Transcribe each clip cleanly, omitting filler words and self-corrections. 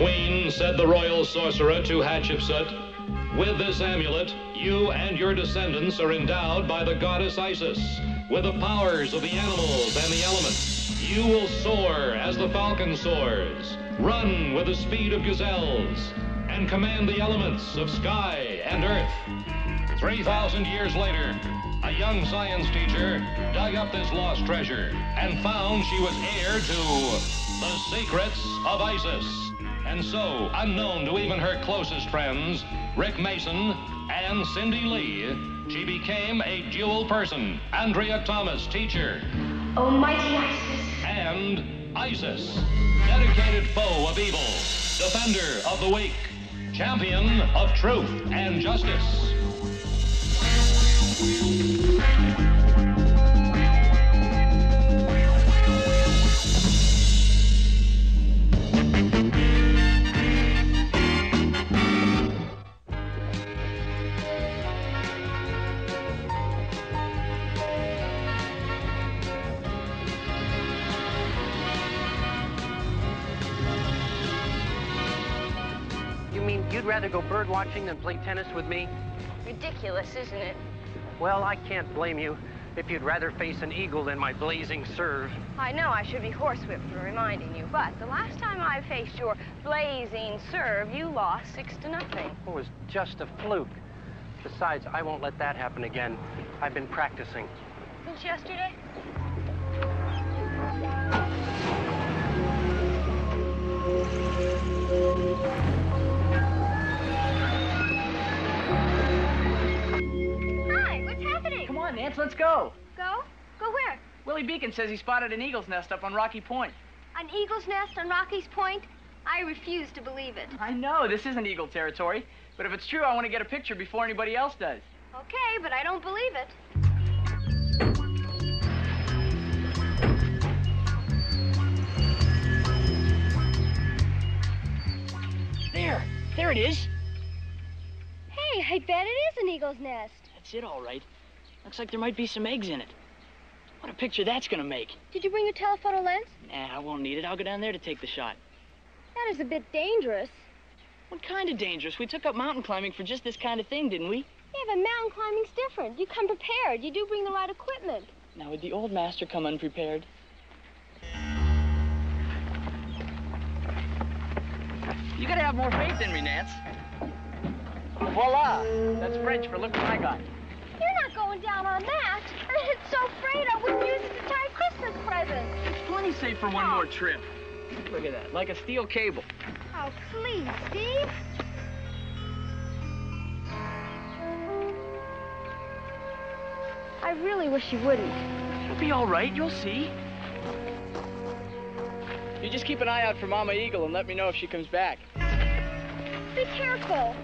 Queen, said the royal sorcerer to Hatshepsut, with this amulet, you and your descendants are endowed by the goddess Isis with the powers of the animals and the elements. You will soar as the falcon soars, run with the speed of gazelles, and command the elements of sky and earth. 3,000 years later, a young science teacher dug up this lost treasure and found she was heir to the secrets of Isis. And so, unknown to even her closest friends, Rick Mason and Cindy Lee, she became a dual person. Andrea Thomas, teacher. Almighty Isis. And Isis, dedicated foe of evil, defender of the weak, champion of truth and justice. You'd rather go bird watching than play tennis with me? Ridiculous, isn't it? Well, I can't blame you if you'd rather face an eagle than my blazing serve. I know I should be horsewhipped for reminding you, but the last time I faced your blazing serve, you lost 6-0. It was just a fluke. Besides, I won't let that happen again. I've been practicing. Since yesterday? Come on, Nance, let's go. Go? Go where? Willie Beacon says he spotted an eagle's nest up on Rocky Point. An eagle's nest on Rocky's Point? I refuse to believe it. I know, this isn't eagle territory, but if it's true, I want to get a picture before anybody else does. Okay, but I don't believe it. There it is. Hey, I bet it is an eagle's nest. That's it, all right. Looks like there might be some eggs in it. What a picture that's gonna make. Did you bring your telephoto lens? Nah, I won't need it. I'll go down there to take the shot. That is a bit dangerous. What kind of dangerous? We took up mountain climbing for just this kind of thing, didn't we? Yeah, but mountain climbing's different. You come prepared. You do bring the right equipment. Now, would the old master come unprepared? You gotta have more faith in me, Nance. Voila! That's French for look what I got. You're not going down on that. I'm so afraid I wouldn't use it to tie a Christmas present. It's plenty safe for one more trip. Look at that, like a steel cable. Oh, please, Steve. I really wish you wouldn't. It'll be all right, you'll see. You just keep an eye out for Mama Eagle and let me know if she comes back. Be careful.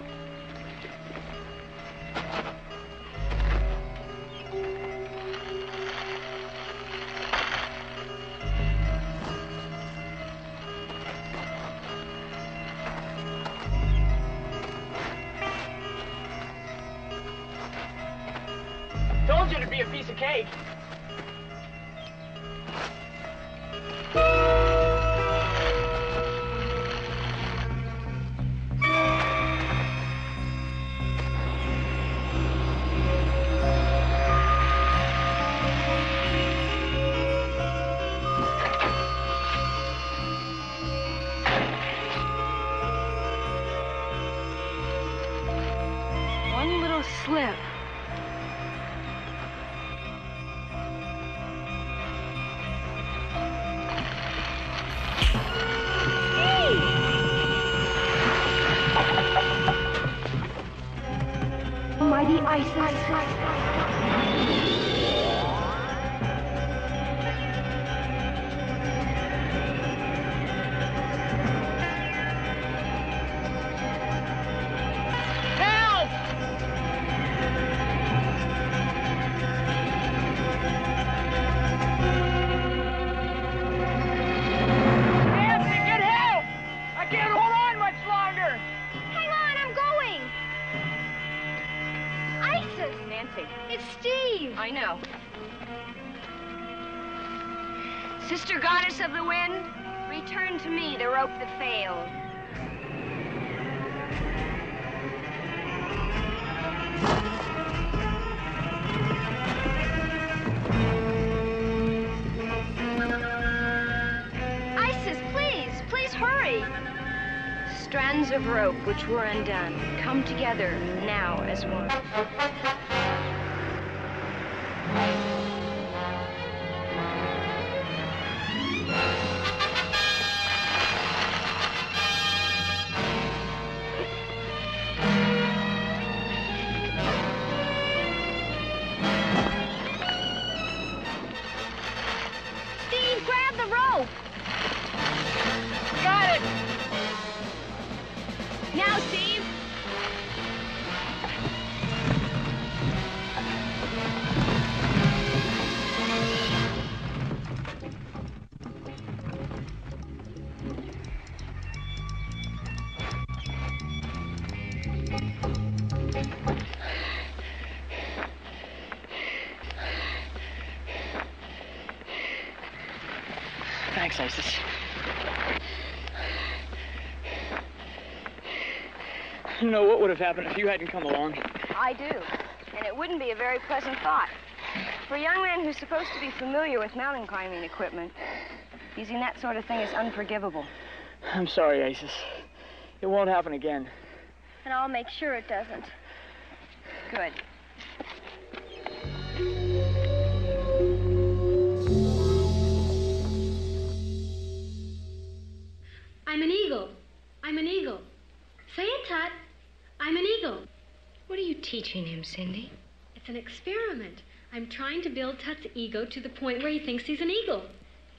Told you it'd be a piece of cake. One little slip. Mighty Isis. It's Steve. I know. Sister goddess of the wind, return to me the rope that failed. Strands of rope which were undone come together now as one. Steve, grab the rope! Got it! Now, Steve! Thanks, Isis. I don't know what would have happened if you hadn't come along. I do, and it wouldn't be a very pleasant thought. For a young man who's supposed to be familiar with mountain climbing equipment, using that sort of thing is unforgivable. I'm sorry, Isis. It won't happen again. And I'll make sure it doesn't. Good. I'm an eagle. I'm an eagle. Say it, Tut. I'm an eagle. What are you teaching him, Cindy? It's an experiment. I'm trying to build Tut's ego to the point where he thinks he's an eagle.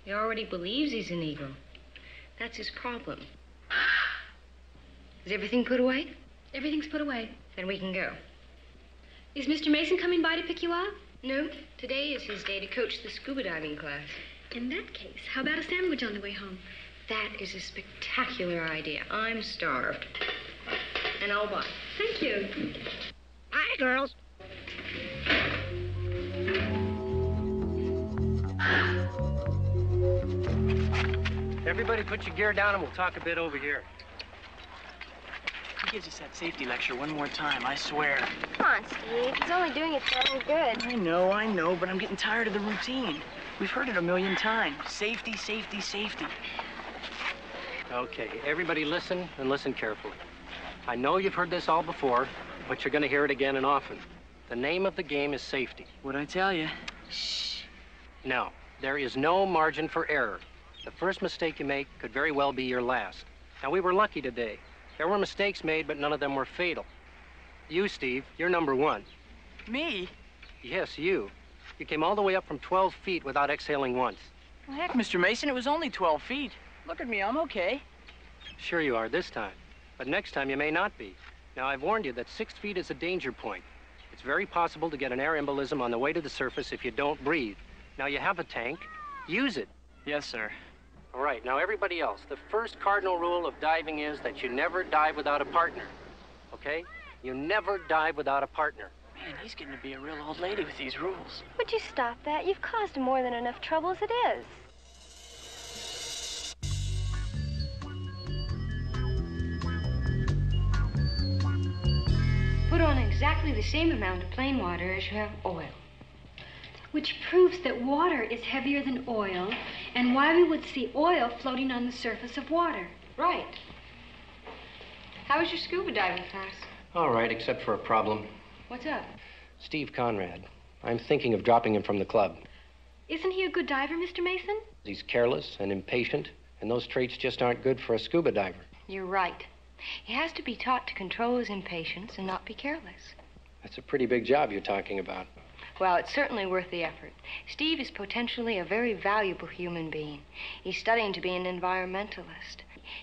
He already believes he's an eagle. That's his problem. Is everything put away? Everything's put away. Then we can go. Is Mr. Mason coming by to pick you up? No, today is his day to coach the scuba diving class. In that case, how about a sandwich on the way home? That is a spectacular idea. I'm starved. And I'll buy. Thank you. Hi, girls. Everybody put your gear down and we'll talk a bit over here. He gives us that safety lecture one more time, I swear. Come on, Steve. He's only doing it for our own good. I know, but I'm getting tired of the routine. We've heard it a million times. Safety, safety, safety. Okay, everybody listen and listen carefully. I know you've heard this all before, but you're going to hear it again and often. The name of the game is safety. What'd I tell you? Shh. No, there is no margin for error. The first mistake you make could very well be your last. Now, we were lucky today. There were mistakes made, but none of them were fatal. You, Steve, you're number one. Me? Yes, you. You came all the way up from 12 feet without exhaling once. Well, heck, Mr. Mason, it was only 12 feet. Look at me, I'm okay. Sure you are this time, but next time you may not be. Now, I've warned you that 6 feet is a danger point. It's very possible to get an air embolism on the way to the surface if you don't breathe. Now, you have a tank. Use it. Yes, sir. All right, now everybody else, the first cardinal rule of diving is that you never dive without a partner, okay? You never dive without a partner. Man, he's getting to be a real old lady with these rules. Would you stop that? You've caused more than enough trouble as it is. Put on exactly the same amount of plain water as you have oil. Which proves that water is heavier than oil, and why we would see oil floating on the surface of water. Right. How was your scuba diving class? All right, except for a problem. What's up? Steve Conrad. I'm thinking of dropping him from the club. Isn't he a good diver, Mr. Mason? He's careless and impatient, and those traits just aren't good for a scuba diver. You're right. He has to be taught to control his impatience and not be careless. That's a pretty big job you're talking about. Well, it's certainly worth the effort. Steve is potentially a very valuable human being. He's studying to be an environmentalist.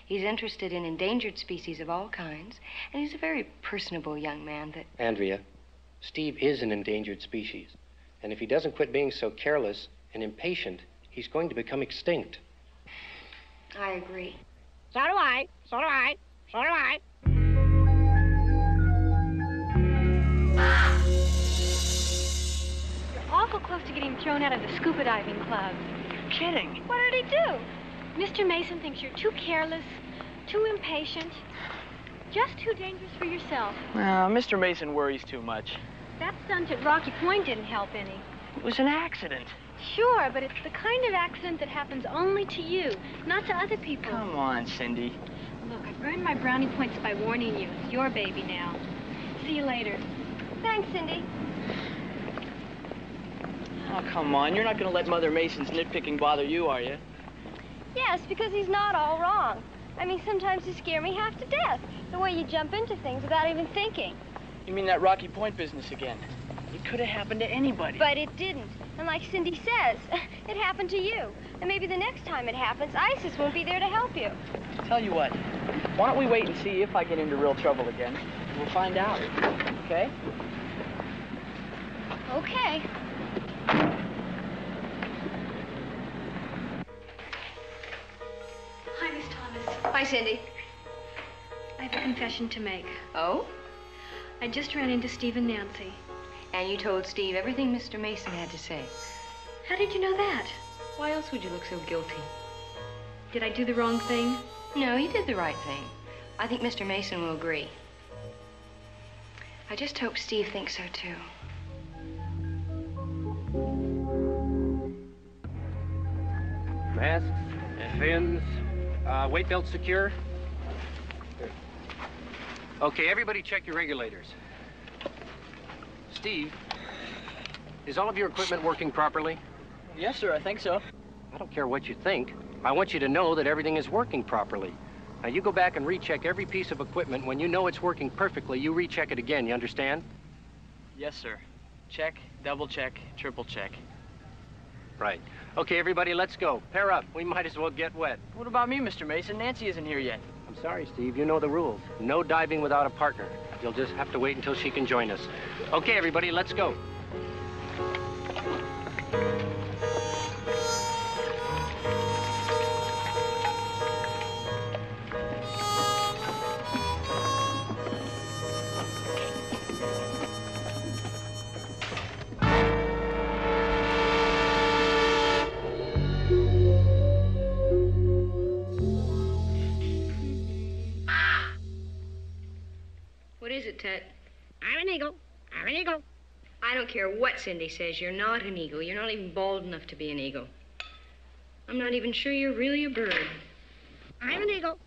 He's interested in endangered species of all kinds, and he's a very personable young man that... Andrea, Steve is an endangered species. And if he doesn't quit being so careless and impatient, he's going to become extinct. I agree. So do I. So do I. So do I. You're awful close to getting thrown out of the scuba diving club. You're kidding. What did he do? Mr. Mason thinks you're too careless, too impatient. Just too dangerous for yourself. Well, Mr. Mason worries too much. That stunt at Rocky Point didn't help any. It was an accident. Sure, but it's the kind of accident that happens only to you, not to other people. Come on, Cindy. Look, I've earned my brownie points by warning you. It's your baby now. See you later. Thanks, Cindy. Oh, come on. You're not going to let Mother Mason's nitpicking bother you, are you? Yes, because he's not all wrong. I mean, sometimes you scare me half to death. The way you jump into things without even thinking. You mean that Rocky Point business again? It could have happened to anybody. But it didn't. And like Cindy says, it happened to you. And maybe the next time it happens, ISIS won't be there to help you. Tell you what, why don't we wait and see if I get into real trouble again? We'll find out, okay? Okay. Hi, Miss Thomas. Hi, Cindy. I have a confession to make. Oh? I just ran into Steve and Nancy. And you told Steve everything Mr. Mason had to say. How did you know that? Why else would you look so guilty? Did I do the wrong thing? No, you did the right thing. I think Mr. Mason will agree. I just hope Steve thinks so, too. Masks and fins. Weight belt secure. Okay, everybody check your regulators. Steve, is all of your equipment working properly? Yes, sir, I think so. I don't care what you think. I want you to know that everything is working properly. Now, you go back and recheck every piece of equipment. When you know it's working perfectly, you recheck it again, you understand? Yes, sir. Check, double check, triple check. Right. Okay, everybody, let's go. Pair up. We might as well get wet. What about me, Mr. Mason? Nancy isn't here yet. I'm sorry, Steve. You know the rules. No diving without a partner. You'll just have to wait until she can join us. Okay, everybody, let's go. What is it, Tut? I'm an eagle. I'm an eagle. I don't care what Cindy says. You're not an eagle. You're not even bald enough to be an eagle. I'm not even sure you're really a bird. I'm an eagle.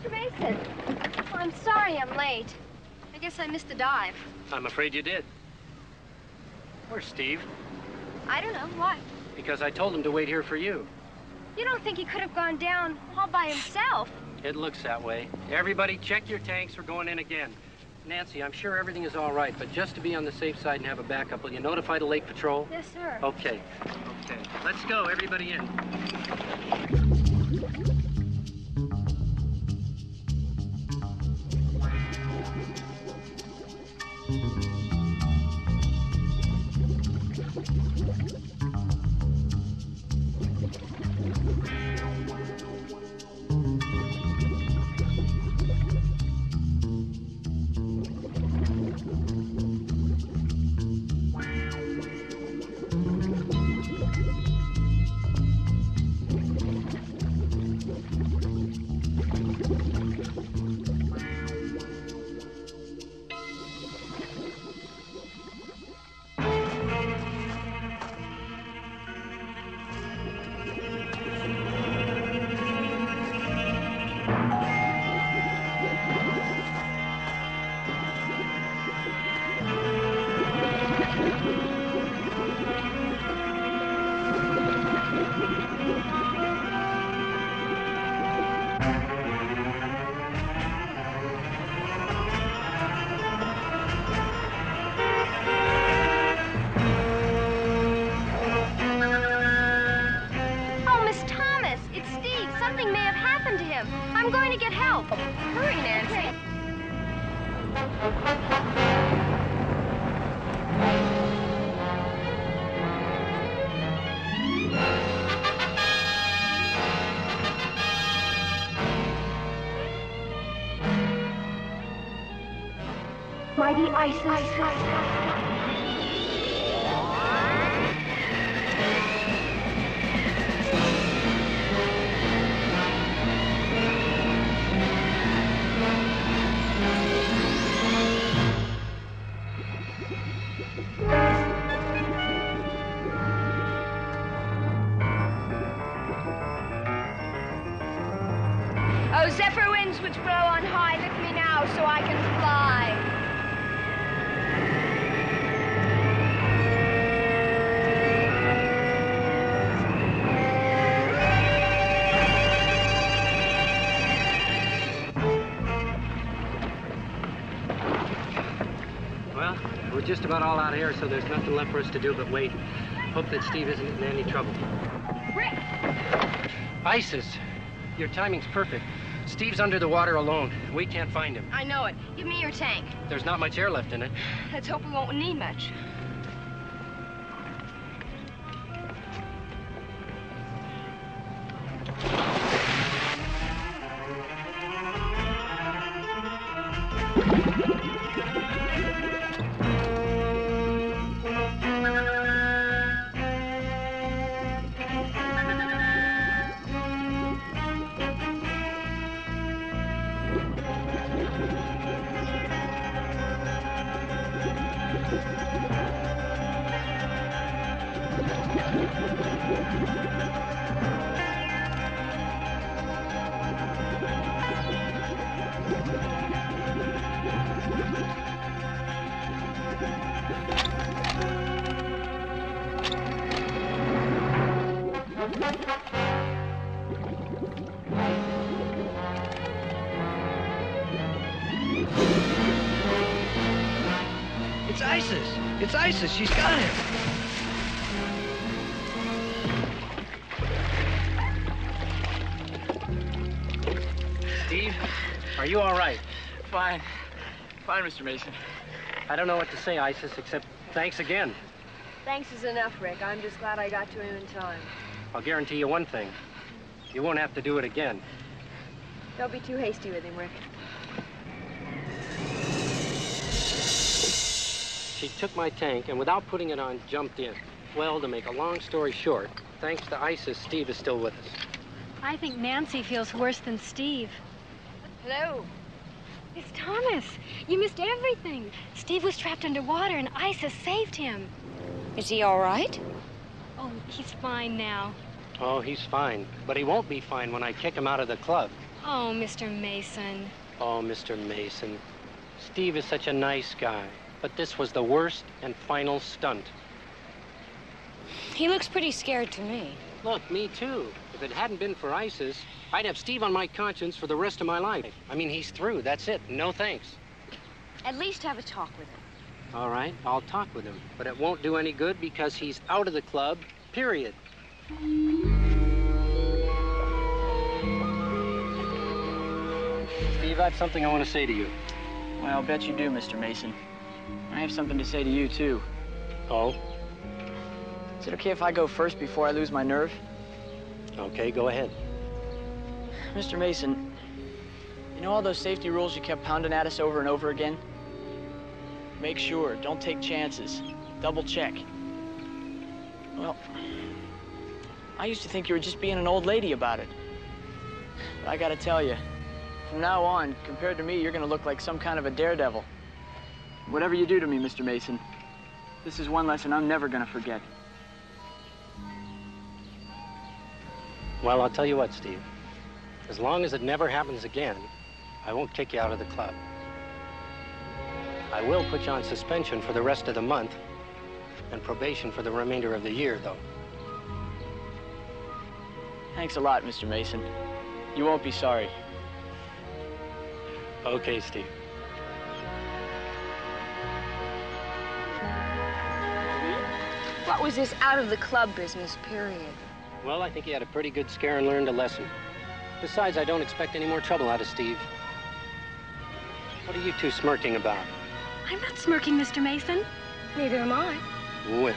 Mr. Mason. Oh, I'm sorry I'm late. I guess I missed the dive. I'm afraid you did. Where's Steve? I don't know. Why? Because I told him to wait here for you. You don't think he could have gone down all by himself? It looks that way. Everybody, check your tanks. We're going in again. Nancy, I'm sure everything is all right, but just to be on the safe side and have a backup, will you notify the Lake Patrol? Yes, sir. Okay. Okay. Let's go. Everybody in. Hurry, Nancy. Mighty Isis. Oh, zephyr winds which blow on high, lift me now so I can fly. Well, we're just about all out of here, so there's nothing left for us to do but wait. Hope that Steve isn't in any trouble. Rick! Isis, your timing's perfect. Steve's under the water alone. We can't find him. I know it. Give me your tank. There's not much air left in it. Let's hope we won't need much. It's Isis! It's Isis! She's got him! Steve, are you all right? Fine. Fine, Mr. Mason. I don't know what to say, Isis, except thanks again. Thanks is enough, Rick. I'm just glad I got to him in time. I'll guarantee you one thing. You won't have to do it again. Don't be too hasty with him, Rick. She took my tank and without putting it on, jumped in. Well, to make a long story short, thanks to Isis, Steve is still with us. I think Nancy feels worse than Steve. Hello. It's Thomas. You missed everything. Steve was trapped underwater and Isis saved him. Is he all right? Oh, he's fine now. Oh, he's fine. But he won't be fine when I kick him out of the club. Oh, Mr. Mason. Oh, Mr. Mason. Steve is such a nice guy. But this was the worst and final stunt. He looks pretty scared to me. Look, me too. If it hadn't been for Isis, I'd have Steve on my conscience for the rest of my life. I mean, he's through. That's it. No thanks. At least have a talk with him. All right, I'll talk with him. But it won't do any good because he's out of the club, period. Steve, I have something I want to say to you. Well, I'll bet you do, Mr. Mason. I have something to say to you, too. Oh? Is it okay if I go first before I lose my nerve? Okay, go ahead. Mr. Mason, you know all those safety rules you kept pounding at us over and over again? Make sure, don't take chances. Double check. Well, I used to think you were just being an old lady about it. But I gotta tell you, from now on, compared to me, you're gonna look like some kind of a daredevil. Whatever you do to me, Mr. Mason, this is one lesson I'm never gonna forget. Well, I'll tell you what, Steve. As long as it never happens again, I won't kick you out of the club. I will put you on suspension for the rest of the month and probation for the remainder of the year, though. Thanks a lot, Mr. Mason. You won't be sorry. Okay, Steve. What was this out of the club business, period? Well, I think he had a pretty good scare and learned a lesson. Besides, I don't expect any more trouble out of Steve. What are you two smirking about? I'm not smirking, Mr. Mason. Neither am I. Women.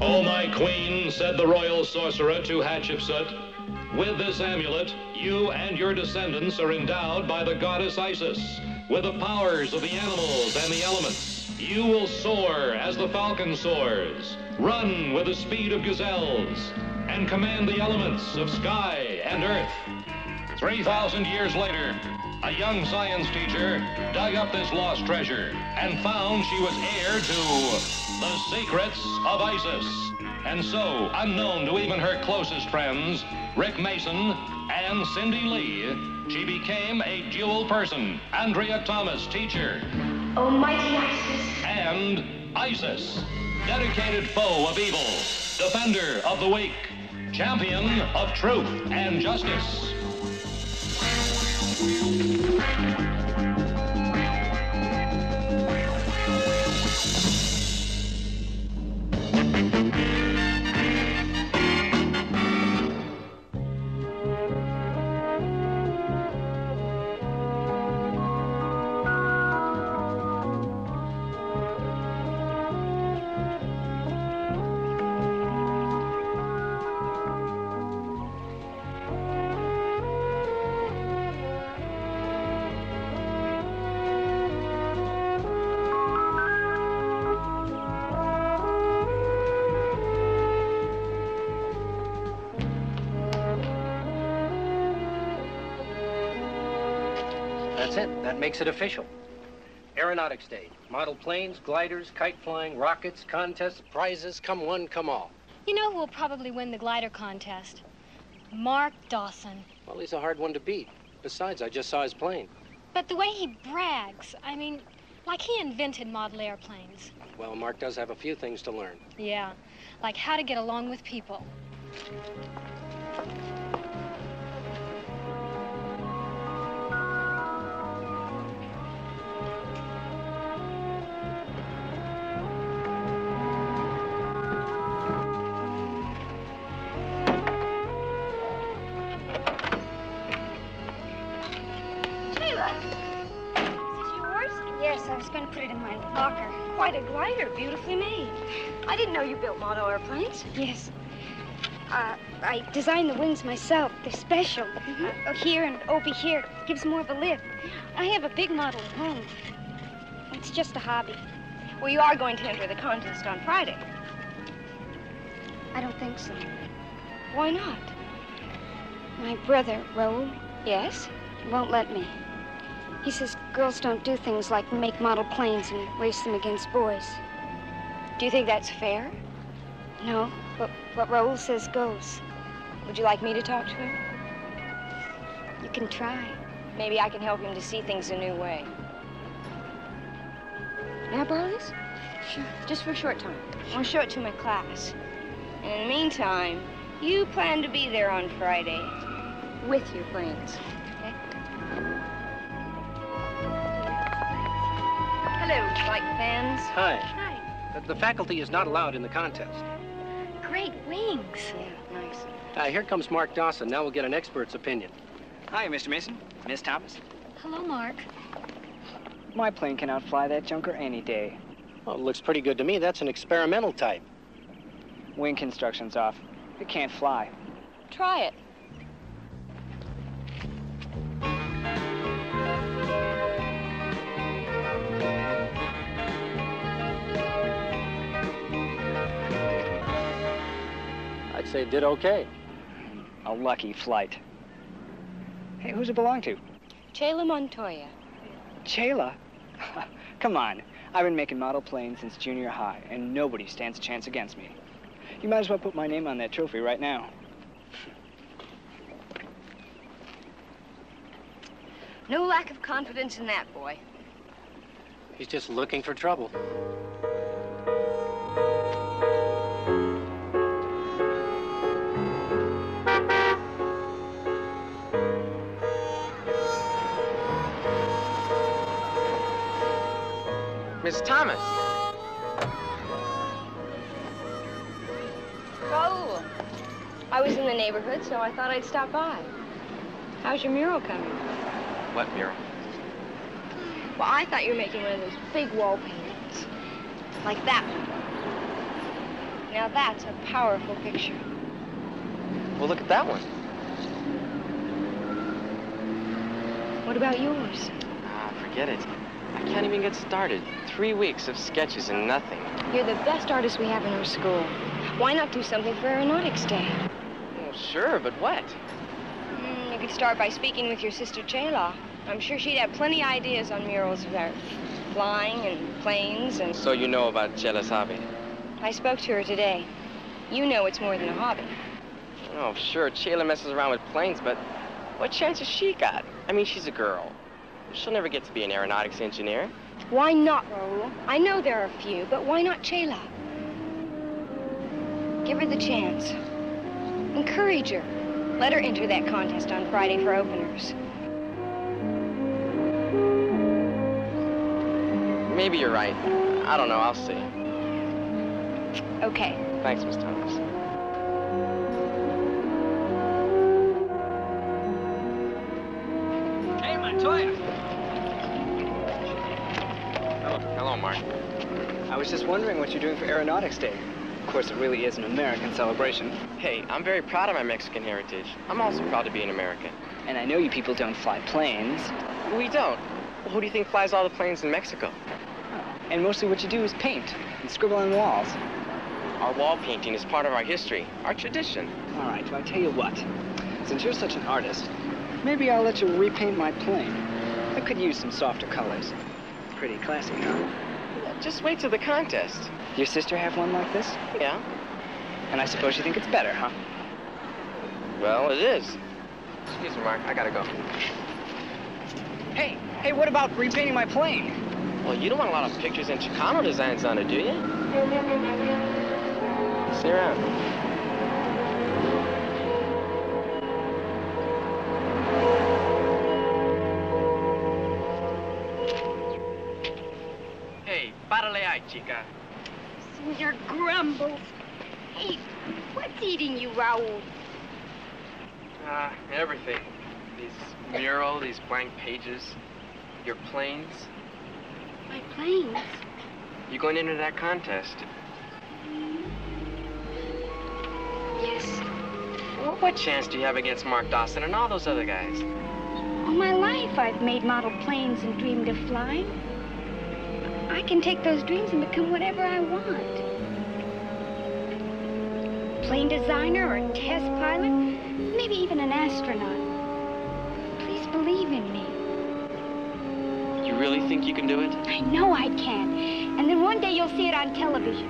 "O my queen," said the royal sorcerer to Hatshepsut, "with this amulet, you and your descendants are endowed by the goddess Isis with the powers of the animals and the elements. You will soar as the falcon soars, run with the speed of gazelles, and command the elements of sky and earth." 3,000 years later, a young science teacher dug up this lost treasure and found she was heir to the secrets of Isis. And so, unknown to even her closest friends, Rick Mason and Cindy Lee, she became a dual person. Andrea Thomas, teacher. Almighty Isis. And Isis, dedicated foe of evil, defender of the weak, champion of truth and justice. That's it. That makes it official. Aeronautics Day. Model planes, gliders, kite flying, rockets, contests, prizes, come one, come all. You know who will probably win the glider contest? Mark Dawson. Well, he's a hard one to beat. Besides, I just saw his plane. But the way he brags, I mean, like he invented model airplanes. Well, Mark does have a few things to learn. Yeah, like how to get along with people. I was going to put it in my locker. Quite a glider, beautifully made. I didn't know you built model airplanes. Yes. I designed the wings myself. They're special. Here and over here. Gives more of a lift. I have a big model at home. It's just a hobby. Well, you are going to enter the contest on Friday. I don't think so. Why not? My brother, Raoul, Yes? won't let me. He says girls don't do things like make model planes and race them against boys. Do you think that's fair? No, but what Raoul says goes. Would you like me to talk to him? You can try. Maybe I can help him to see things a new way. May I borrow this? Sure. Just for a short time. I want to show it to my class. And in the meantime, you plan to be there on Friday with your planes. Okay? Hello, flight fans. Hi. Hi. The faculty is not allowed in the contest. Great wings. Yeah, nice. Here comes Mark Dawson. Now we'll get an expert's opinion. Hi, Mr. Mason. Miss Thomas. Hello, Mark. My plane can outfly that junker any day. Oh, it looks pretty good to me. That's an experimental type. Wing construction's off. It can't fly. Try it. I'd say it did okay. A lucky flight. Hey, who's it belong to? Chayla Montoya. Chayla? Come on. I've been making model planes since junior high, and nobody stands a chance against me. You might as well put my name on that trophy right now. No lack of confidence in that boy. He's just looking for trouble. Miss Thomas. Raoul, I was in the neighborhood, so I thought I'd stop by. How's your mural coming? What mural? Well, I thought you were making one of those big wall paintings. Like that one. Now that's a powerful picture. Well, look at that one. What about yours? Ah, forget it. I can't even get started. 3 weeks of sketches and nothing. You're the best artist we have in our school. Why not do something for Aeronautics Day? Well, sure, but what? You could start by speaking with your sister Chayla. I'm sure she'd have plenty ideas on murals of her flying and planes and... So you know about Chela's hobby? I spoke to her today. You know it's more than a hobby. Oh, sure, Chela messes around with planes, but what chance has she got? I mean, she's a girl. She'll never get to be an aeronautics engineer. Why not, Raoul? I know there are a few, but why not Chayla? Give her the chance. Encourage her. Let her enter that contest on Friday for openers. Maybe you're right. I don't know. I'll see. Okay. Thanks, Miss Thomas. Hey, Montoya! Hello, Mark. I was just wondering what you're doing for Aeronautics Day. Of course, it really is an American celebration. Hey, I'm very proud of my Mexican heritage. I'm also proud to be an American. And I know you people don't fly planes. We don't. Well, who do you think flies all the planes in Mexico? And mostly what you do is paint and scribble on walls. Our wall painting is part of our history, our tradition. All right, well, I tell you what. Since you're such an artist, maybe I'll let you repaint my plane. I could use some softer colors. Pretty classy, huh? Just wait till the contest. Your sister have one like this? Yeah. And I suppose you think it's better, huh? Well, it is. Excuse me, Mark. I gotta go. Hey, what about repainting my plane? Well, you don't want a lot of pictures and Chicano designs on it, do you? Stay around. Hey, párale ahí, chica. Senor Grumbles. Hey, what's eating you, Raoul? Everything. These mural, these blank pages, your planes. My planes? You going into that contest? Yes. What chance do you have against Mark Dawson and all those other guys? All my life I've made model planes and dreamed of flying. I can take those dreams and become whatever I want. Plane designer or a test pilot, maybe even an astronaut. Please believe in me. You really think you can do it? I know I can. And then one day you'll see it on television.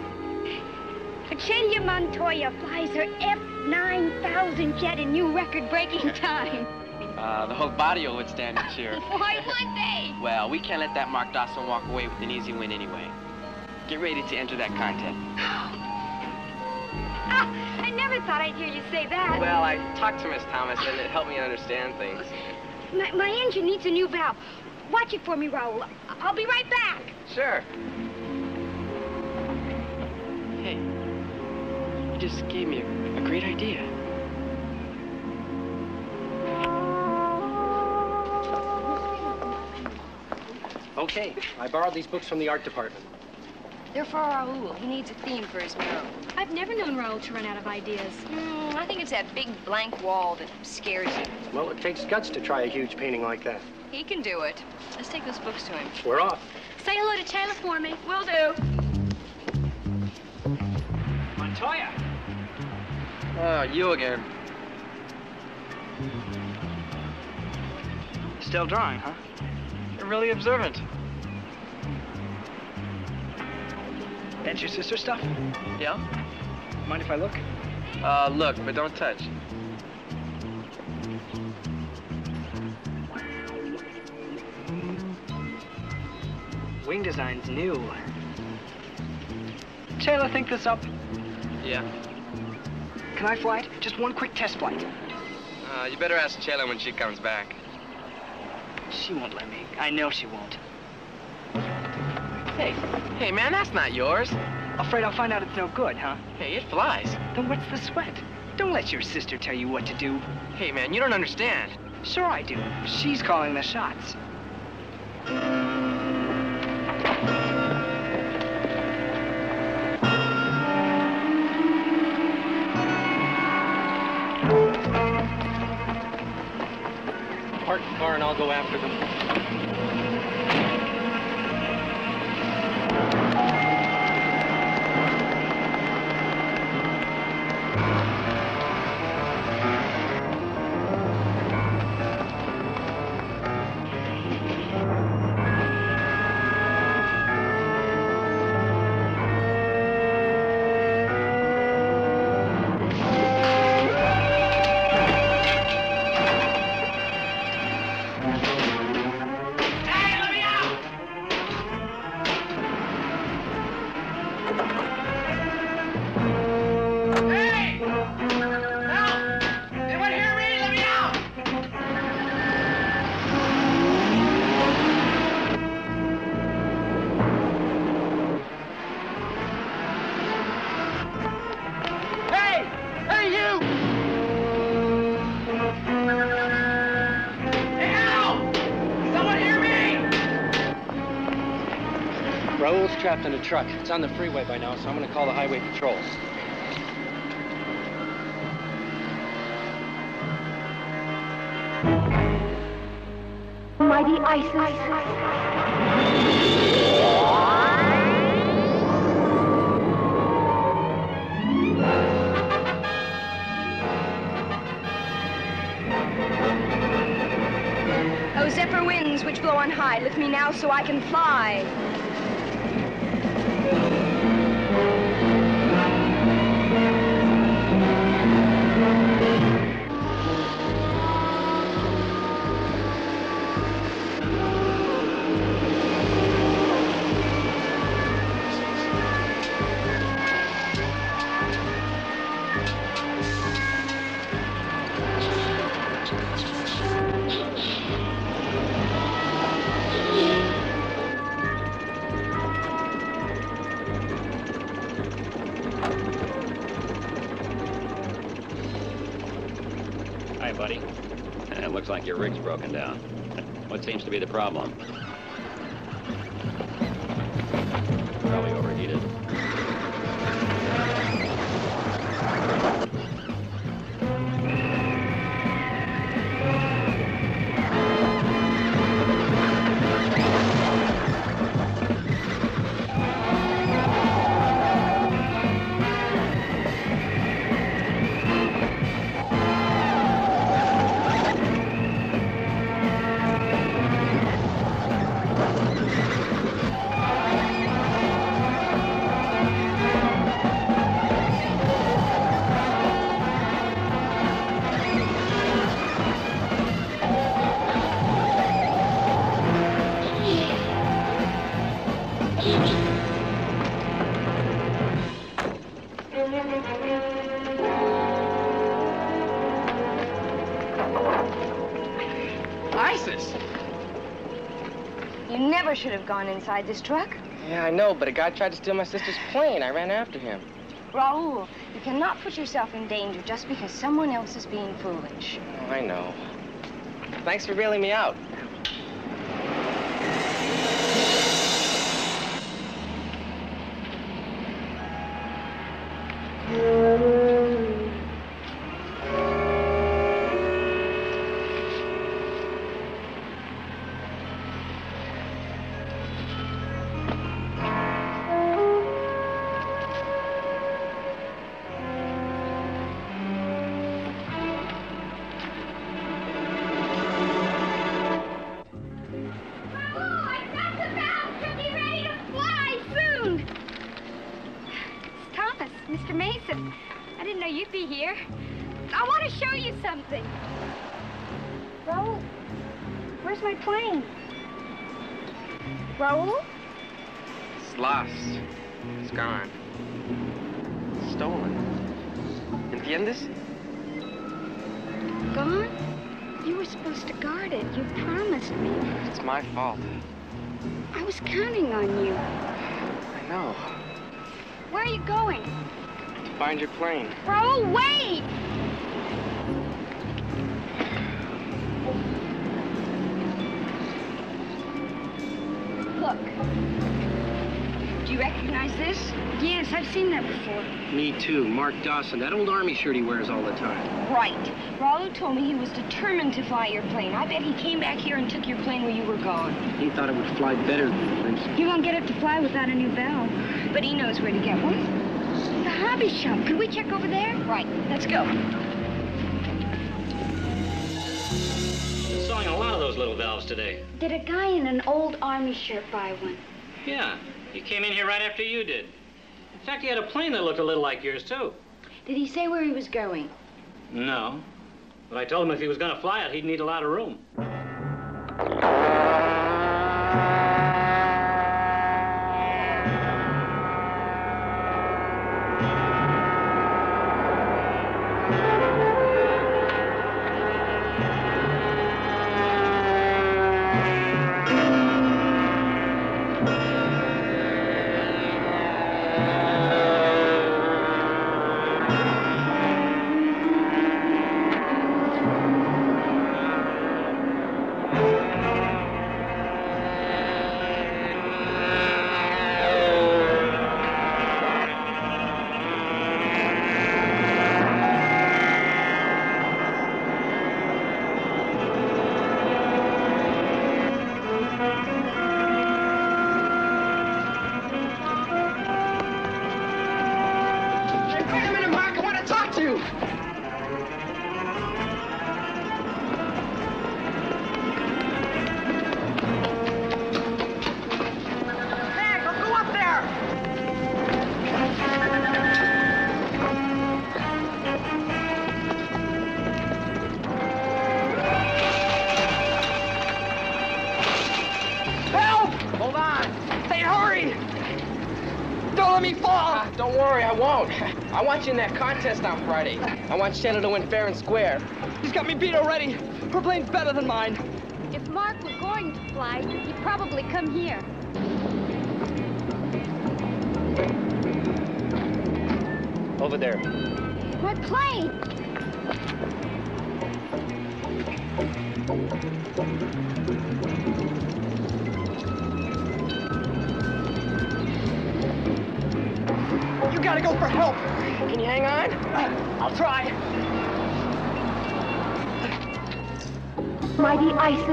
Celia Montoya flies her F-9000 jet in new record-breaking time. The whole barrio would stand and cheer. Why would they? Well, we can't let that Mark Dawson walk away with an easy win anyway. Get ready to enter that contest. I never thought I'd hear you say that. Well, I talked to Miss Thomas, and it helped me understand things. My engine needs a new valve. Watch it for me, Raoul. I'll be right back. Sure. Hey, you just gave me a great idea. Okay, I borrowed these books from the art department. They're for Raoul. He needs a theme for his mural. I've never known Raoul to run out of ideas. I think it's that big blank wall that scares you. Well, it takes guts to try a huge painting like that. He can do it. Let's take those books to him. We're off. Say hello to Chayla for me. Will do. Montoya! Oh, you again. Still drawing, huh? You're really observant. That's your sister's stuff? Yeah? Mind if I look? Look, but don't touch. Wing design's new. Taylor, think this up. Yeah. Can I fly it? Just one quick test flight. You better ask Chayla when she comes back. She won't let me. I know she won't. Hey, man, that's not yours. Afraid I'll find out it's no good, huh? Hey, it flies. Then what's the sweat? Don't let your sister tell you what to do. Hey, man, you don't understand. Sure I do. She's calling the shots. Park the car and I'll go after them. Raul's trapped in a truck. It's on the freeway by now, so I'm gonna call the highway patrols. Mighty Isis. Oh, zephyr winds which blow on high, lift me now so I can fly. Looks like your rig's broken down. What seems to be the problem? Probably overheated. Should have gone inside this truck. Yeah, I know, but a guy tried to steal my sister's plane. I ran after him. Raul, you cannot put yourself in danger just because someone else is being foolish. Oh, I know. Thanks for bailing me out. Mr. Mason. I didn't know you'd be here. I want to show you something. Raoul, where's my plane? Raoul? It's lost. It's gone. Stolen. ¿Entiendes? Gone? You were supposed to guard it. You promised me. It's my fault. I was counting on you. I know. Where are you going? To find your plane. Raoul, wait! Look. Do you recognize this? Yes, I've seen that before. Me too. Mark Dawson, that old army shirt he wears all the time. Right. Raoul told me he was determined to fly your plane. I bet he came back here and took your plane where you were gone. He thought it would fly better than the Prince. He won't get it to fly without a new bell. But he knows where to get one. The hobby shop. Could we check over there? Right. Let's go. Been sawing a lot of those little valves today. Did a guy in an old army shirt buy one? Yeah, he came in here right after you did. In fact, he had a plane that looked a little like yours, too. Did he say where he was going? No. But I told him if he was going to fly it, he'd need a lot of room. Don't worry, I won't. I want you in that contest on Friday. I want Shannon to win fair and square. He's got me beat already. Her plane's better than mine. If Mark were going to fly, he'd probably come here. Over there. My plane! You gotta go for help. Can you hang on? I'll try. Mighty Isis.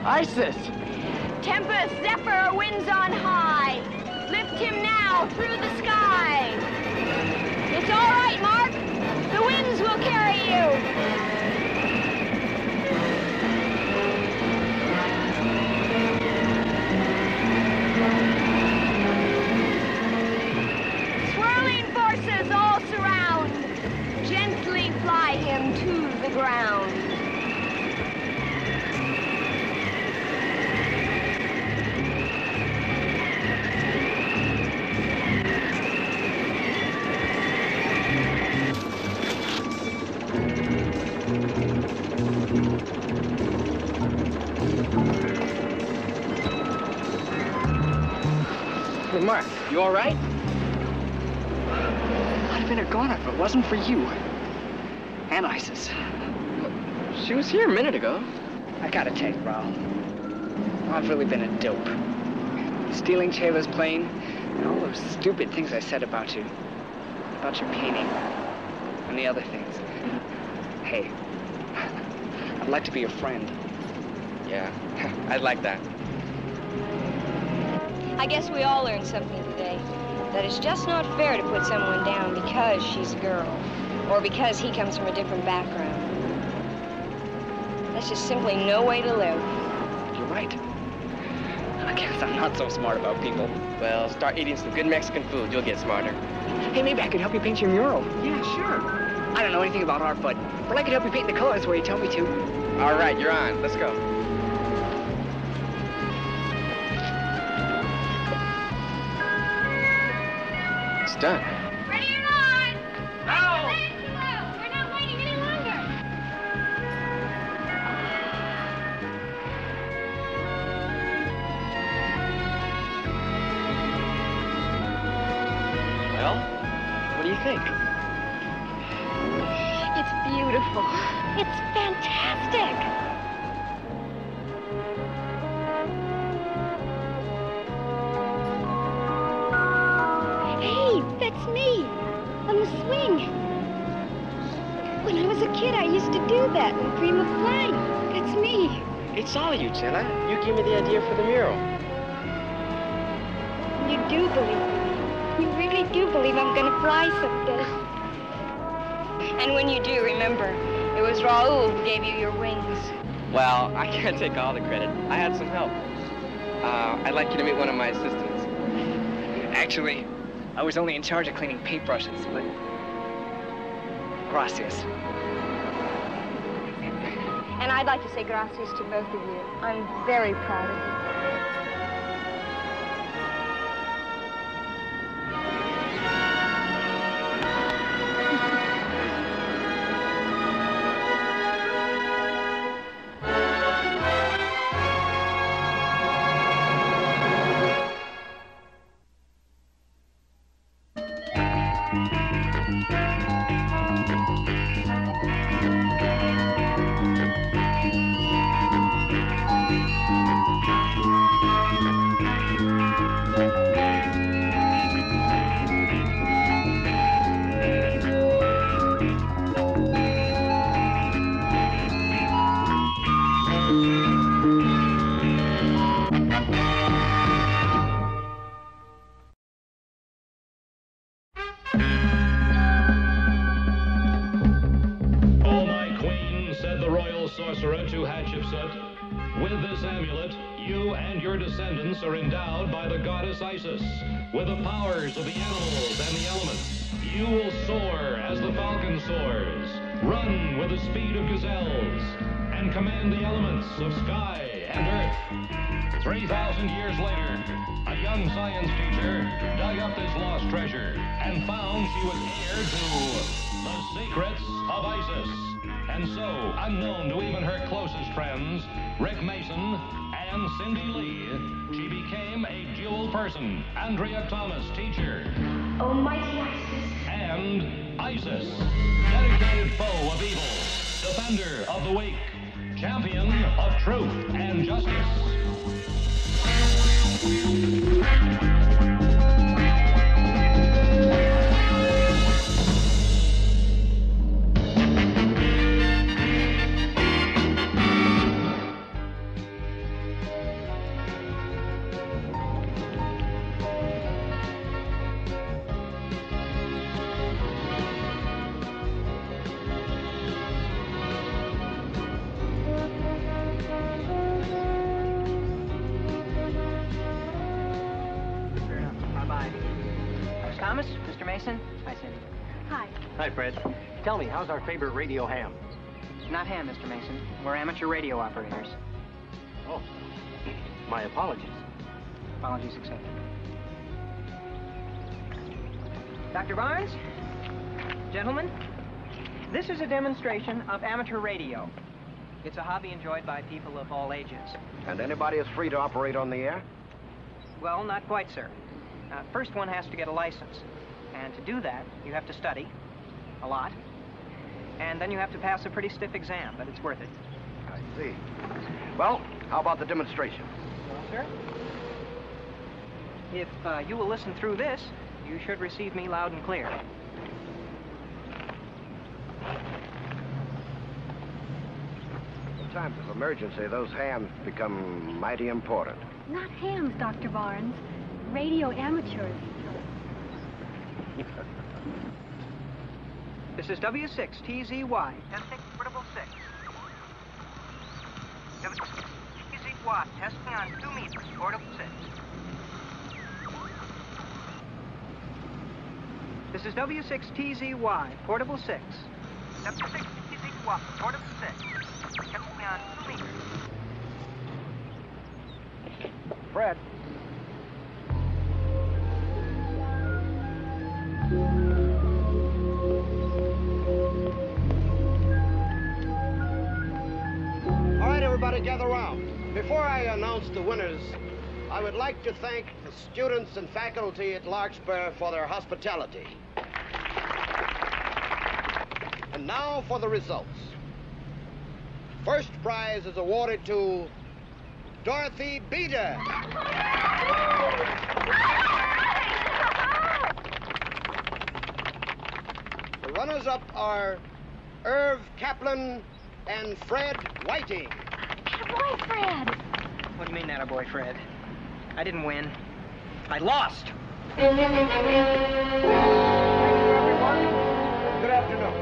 Isis! Tempest, Zephyr, winds on high. Lift him now through the sky. It's all right, Mark. The winds will carry you. Swirling forces all surround. Gently fly him to the ground. Hey, Mark, you all right? I'd have been a goner if it wasn't for you. And Isis. She was here a minute ago. I gotta tell you, Raoul, I've really been a dope. Stealing Shayla's plane, and all those stupid things I said about you. About your painting, and the other things. Hey, I'd like to be your friend. Yeah, I'd like that. I guess we all learned something today. that it's just not fair to put someone down because she's a girl or because he comes from a different background. That's just simply no way to live. You're right. I guess I'm not so smart about people. Well, start eating some good Mexican food. You'll get smarter. Hey, maybe I could help you paint your mural. Yeah, sure. I don't know anything about art, but I could help you paint the colors where you tell me to. All right, you're on. Let's go. It's done. Ready or not? Now! We're not waiting any longer. Well, what do you think? It's beautiful. It's fantastic. Hey, that's me. On the swing. When I was a kid, I used to do that and dream of flying. That's me. It's all you, JoAnna. You gave me the idea for the mural. You do believe me. You really do believe I'm gonna fly someday. And when you do, remember, it was Raoul who gave you your wings. Well, I can't take all the credit. I had some help. I'd like you to meet one of my assistants. Actually, I was only in charge of cleaning paintbrushes, but... Gracias. And I'd like to say gracias to both of you. I'm very proud of you. With this amulet, you and your descendants are endowed by the goddess Isis with the powers of the animals and the elements. You will soar as the falcon soars, run with the speed of gazelles, and command the elements of sky and earth. 3,000 years later, a young science teacher dug up this lost treasure and found she was heir to the secrets of Isis. And so, unknown to even her closest friends, Rick Mason and Cindy Lee, she became a dual person. Andrea Thomas, teacher. Almighty Isis. And Isis, dedicated foe of evil, defender of the weak, champion of truth and justice. Thomas, Mr. Mason. Hi, Cindy. Hi. Hi, Fred. Tell me, how's our favorite radio ham? Not ham, Mr. Mason. We're amateur radio operators. Oh, my apologies. Apologies accepted. Dr. Barnes, gentlemen, this is a demonstration of amateur radio. It's a hobby enjoyed by people of all ages. And anybody is free to operate on the air? Well, not quite, sir. First, one has to get a license. And to do that, you have to study a lot. And then you have to pass a pretty stiff exam, but it's worth it. I see. Well, how about the demonstration? Well, sir, if you will listen through this, you should receive me loud and clear. In times of emergency, those hams become mighty important. Not hams, Dr. Barnes. Radio amateurs. This is W6TZY. Testing portable 6. W6TZY. Testing on 2 meters. Portable 6. This is W6TZY. Portable 6. W6TZY. Portable 6. Testing on 2 meters. Fred. All right, everybody, gather around. Before I announce the winners, I would like to thank the students and faculty at Larkspur for their hospitality. And now for the results. First prize is awarded to Dorothy Beater. The runners-up are Irv Kaplan and Fred Whiting. Boy, Fred. What do you mean, attaboy, Fred? I didn't win. I lost. Good afternoon.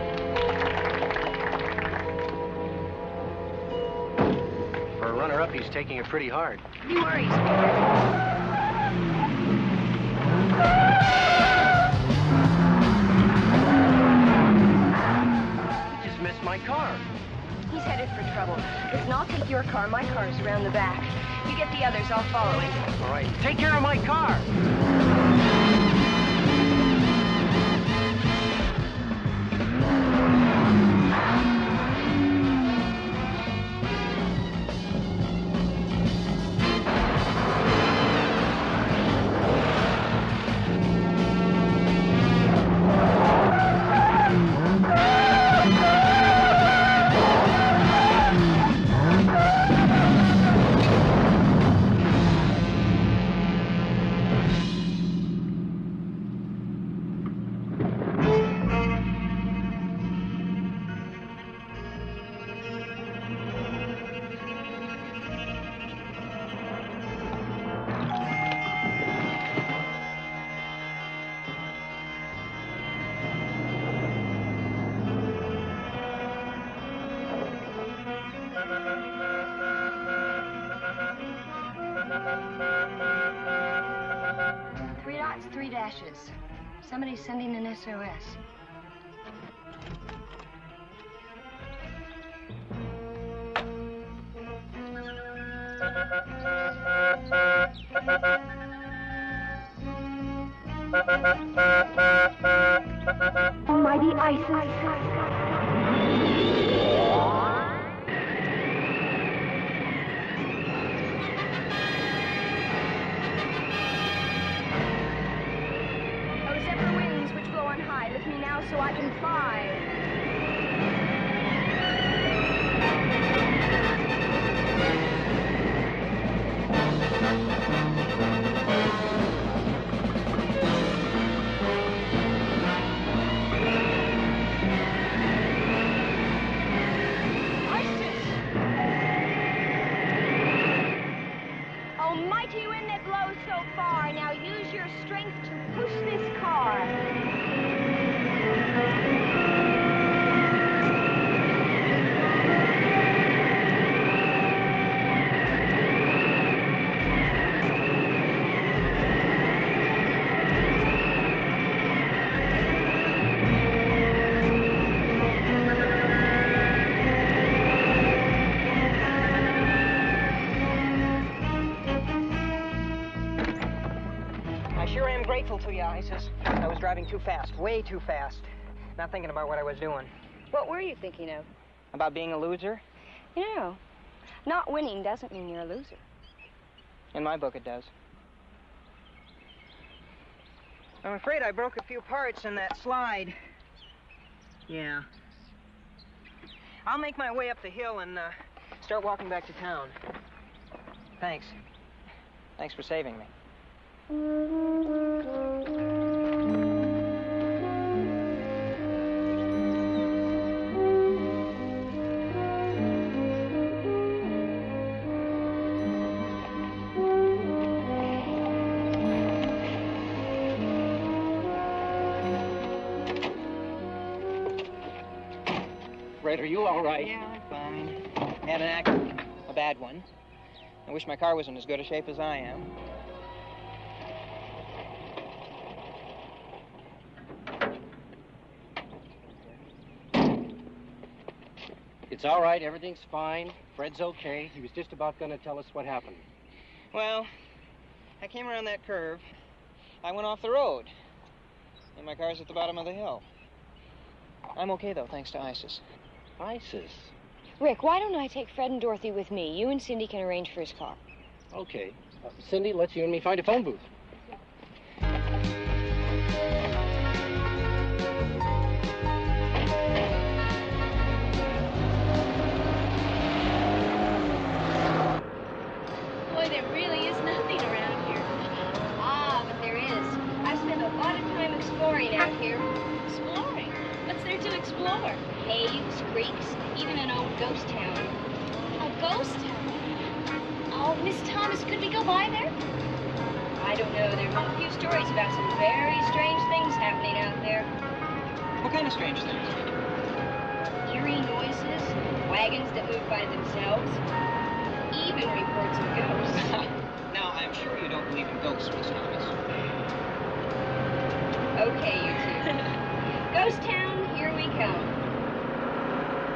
For a runner-up, he's taking it pretty hard. You worry. You just missed my car. He's headed for trouble. Listen, I'll take your car. My car's around the back. You get the others, I'll follow him. All right, take care of my car. Somebody's sending an SOS. Almighty Isis. Lift me now so I can fly. Isis! Almighty wind that blows so far, now use your strength to push this car. To you, Isis. I was driving too fast, way too fast. Not thinking about what I was doing. What were you thinking of? About being a loser? You know, not winning doesn't mean you're a loser. In my book, it does. I'm afraid I broke a few parts in that slide. Yeah. I'll make my way up the hill and start walking back to town. Thanks. Thanks for saving me. Fred, are you all right? Yeah, I'm fine. Had an accident, a bad one. I wish my car was in as good a shape as I am. It's all right. Everything's fine. Fred's okay. He was just about going to tell us what happened. Well, I came around that curve. I went off the road. And my car's at the bottom of the hill. I'm okay, though, thanks to Isis. Isis? Rick, why don't I take Fred and Dorothy with me? You and Cindy can arrange for his car. Okay. Cindy, let's you and me find a phone booth. Boy, there really is nothing around here. Ah, but there is. I've spent a lot of time exploring out here. Exploring? What's there to explore? Caves, creeks, even an old ghost town. A ghost town? Oh, Miss Thomas, could we go by there? I don't know. There have been a few stories about some very strange things happening out there. What kind of strange things? Eerie noises, wagons that move by themselves, even reports of ghosts. Now, I'm sure you don't believe in ghosts, Miss Thomas. Okay, you two. Ghost town, here we come.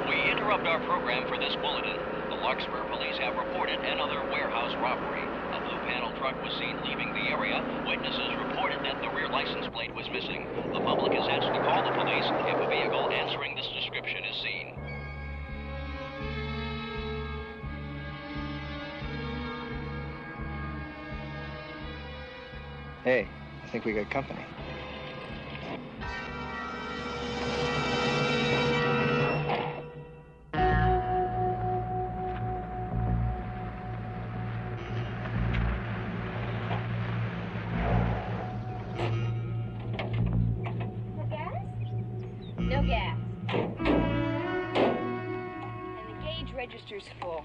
We interrupt our program for this bulletin. The Larkspur police have reported another warehouse robbery. A blue panel truck was seen leaving the area. Witnesses reported that the rear license plate was missing. The public is asked to call the police if a vehicle answering this description is seen. Hey, I think we got company. No gas. And the gauge register's full.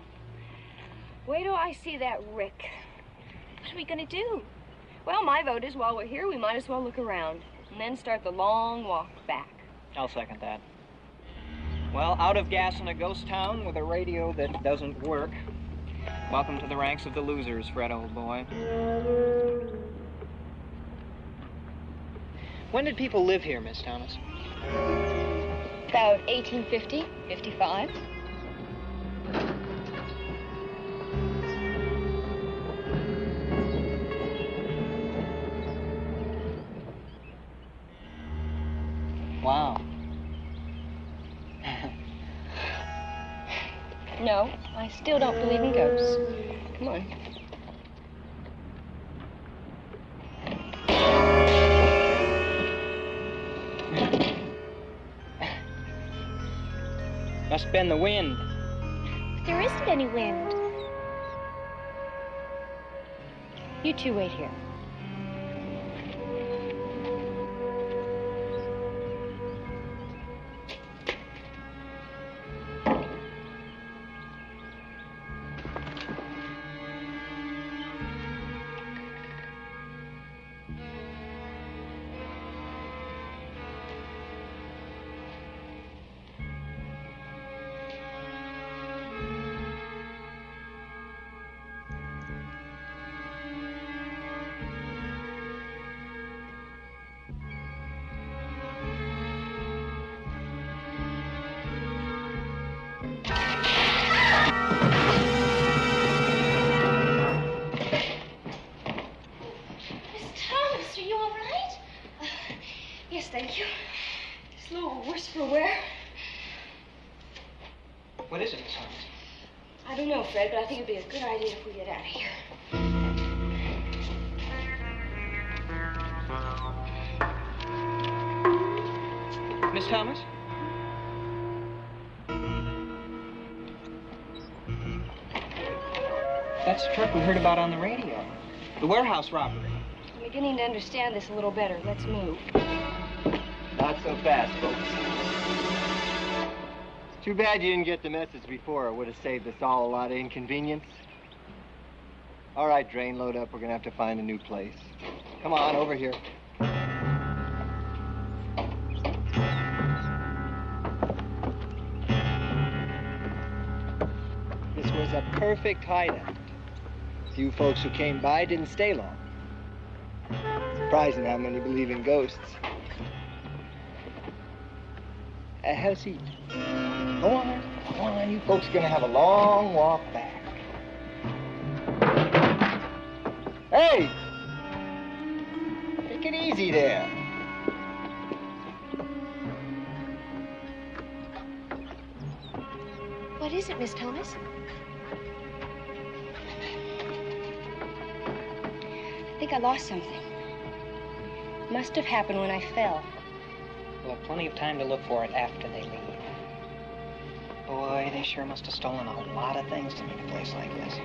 Wait till I see that Rick. What are we gonna do? Well, my vote is while we're here, we might as well look around and then start the long walk back. I'll second that. Well, out of gas in a ghost town with a radio that doesn't work. Welcome to the ranks of the losers, Fred, old boy. When did people live here, Miss Thomas? About 1850, 55. Wow. No, I still don't believe in ghosts. Come on. Must have been the wind. But there isn't any wind. You two wait here. Thank you. It's a little worse for wear. What is it, Miss Holmes? I don't know, Fred, but I think it'd be a good idea if we get out of here. Miss Thomas? That's the truck we heard about on the radio. The warehouse robbery. I'm beginning to understand this a little better. Let's move. Not so fast, folks. Too bad you didn't get the message before. It would have saved us all a lot of inconvenience. All right, Drain, load up. We're going to have to find a new place. Come on, over here. This was a perfect hideout. Few folks who came by didn't stay long. Surprising how many believe in ghosts. Have a seat. Go on, you folks are gonna have a long walk back. Hey! Take it easy there. What is it, Miss Thomas? I think I lost something. Must have happened when I fell. We'll have plenty of time to look for it after they leave. Boy, they sure must have stolen a lot of things to need a place like this.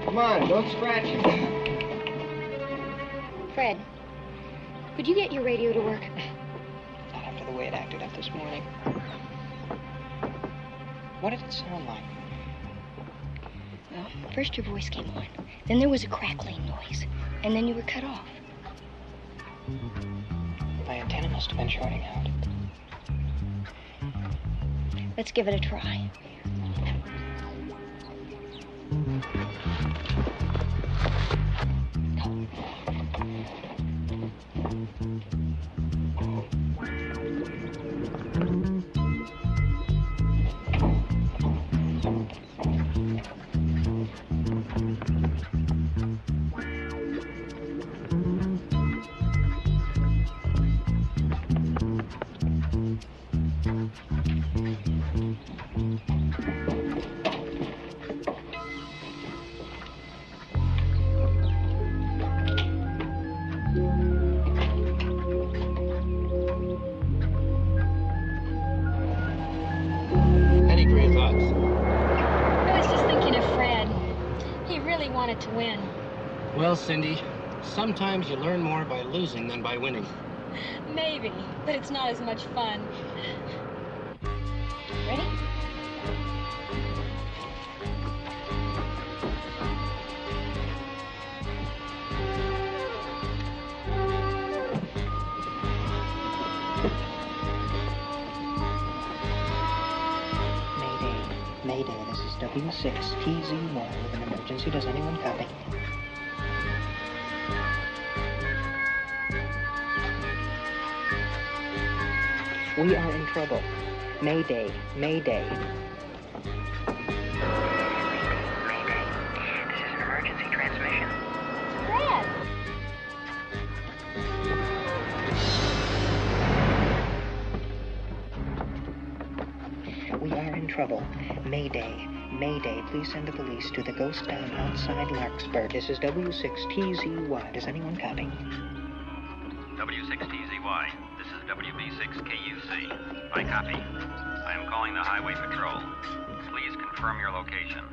Come on, don't scratch it. Fred, could you get your radio to work? Not after the way it acted up this morning. What did it sound like? Well, first your voice came on, then there was a crackling noise, and then you were cut off. My antenna must have been shorting out. Let's give it a try. To win. Well, Cindy, sometimes you learn more by losing than by winning. Maybe, but it's not as much fun. Ready? Mayday, this is W6TZY with an emergency. Does anyone copy? We are in trouble. Mayday, Mayday. Mayday. This is an emergency transmission. Fred! We are in trouble. Mayday, Mayday. Please send the police to the ghost town outside Larkspur. This is W6TZY. Does anyone copy? W6TZY. This is WB6KUC. I copy. I am calling the Highway Patrol. Please confirm your location.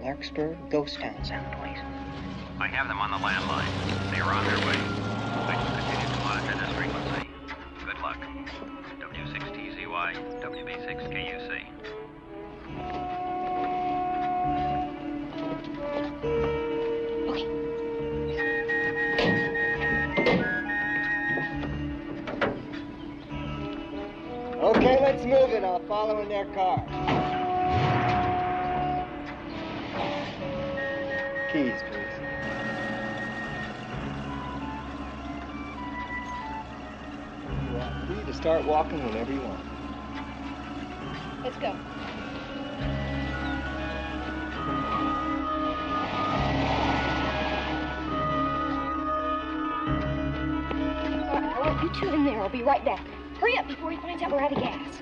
Larkspur, ghost town sound, please. I have them on the landline. They are on their way. I will continue to monitor this frequency. Good luck. W6TZY, WB6KUC. Okay, let's move it. I'll follow in their car. Keys, please. You are free to start walking whenever you want. Let's go. All right, I want you two in there. I'll be right back. Hurry up before he finds out we're out of gas.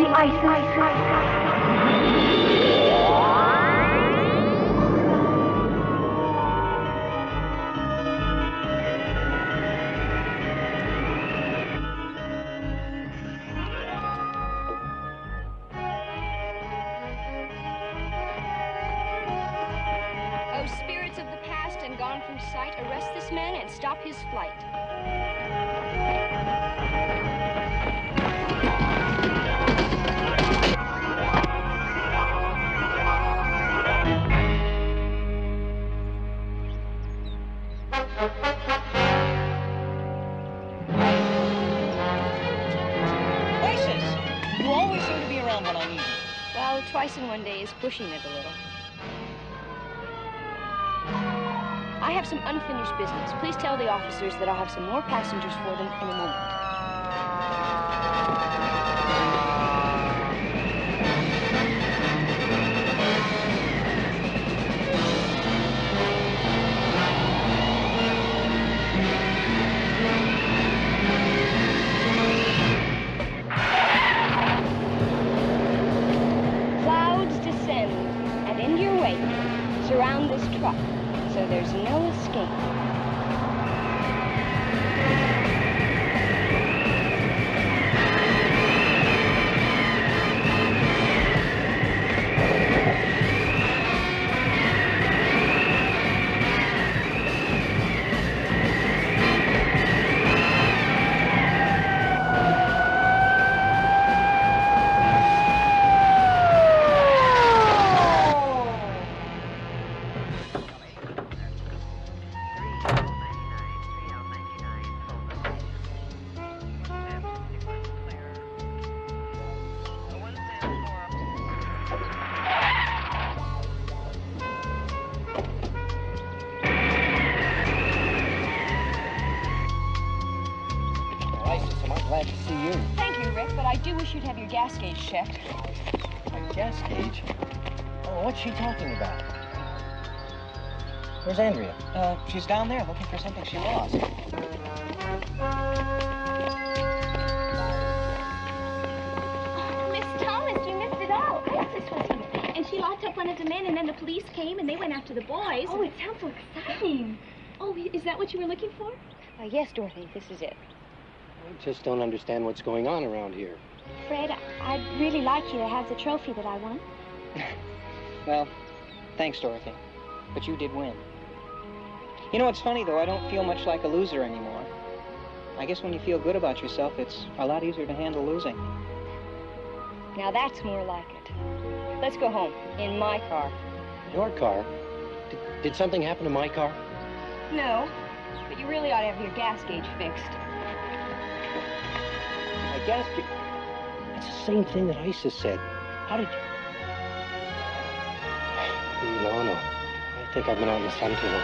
the ISIS. Spirits of the past and gone from sight, arrest this man and stop his flight. Isis! You always seem to be around when I need you. Well, twice in one day is pushing it a little. I have some unfinished business. Please tell the officers that I'll have some more passengers for them in a moment. Clouds descend, and in your wake, surround this truck. So there's no escape. Glad to see you. Thank you, Rick, but I do wish you'd have your gas gauge checked. My gas gauge? Oh, what's she talking about? Where's Andrea? She's down there looking for something she lost. Miss Thomas, you missed it all. Isis was here. And she locked up one of the men, and then the police came, and they went after the boys. Oh, it sounds so exciting. Oh, is that what you were looking for? Yes, Dorothy, this is it. I just don't understand what's going on around here. Fred, I'd really like you to have the trophy that I won. Well, thanks, Dorothy. But you did win. You know, it's funny, though. I don't feel much like a loser anymore. I guess when you feel good about yourself, it's a lot easier to handle losing. Now that's more like it. Let's go home, in my car. Your car? Did something happen to my car? No, but you really ought to have your gas gauge fixed. My gas gauge? That's the same thing that Isis said. How did you... No. I think I've been out in the sun too long.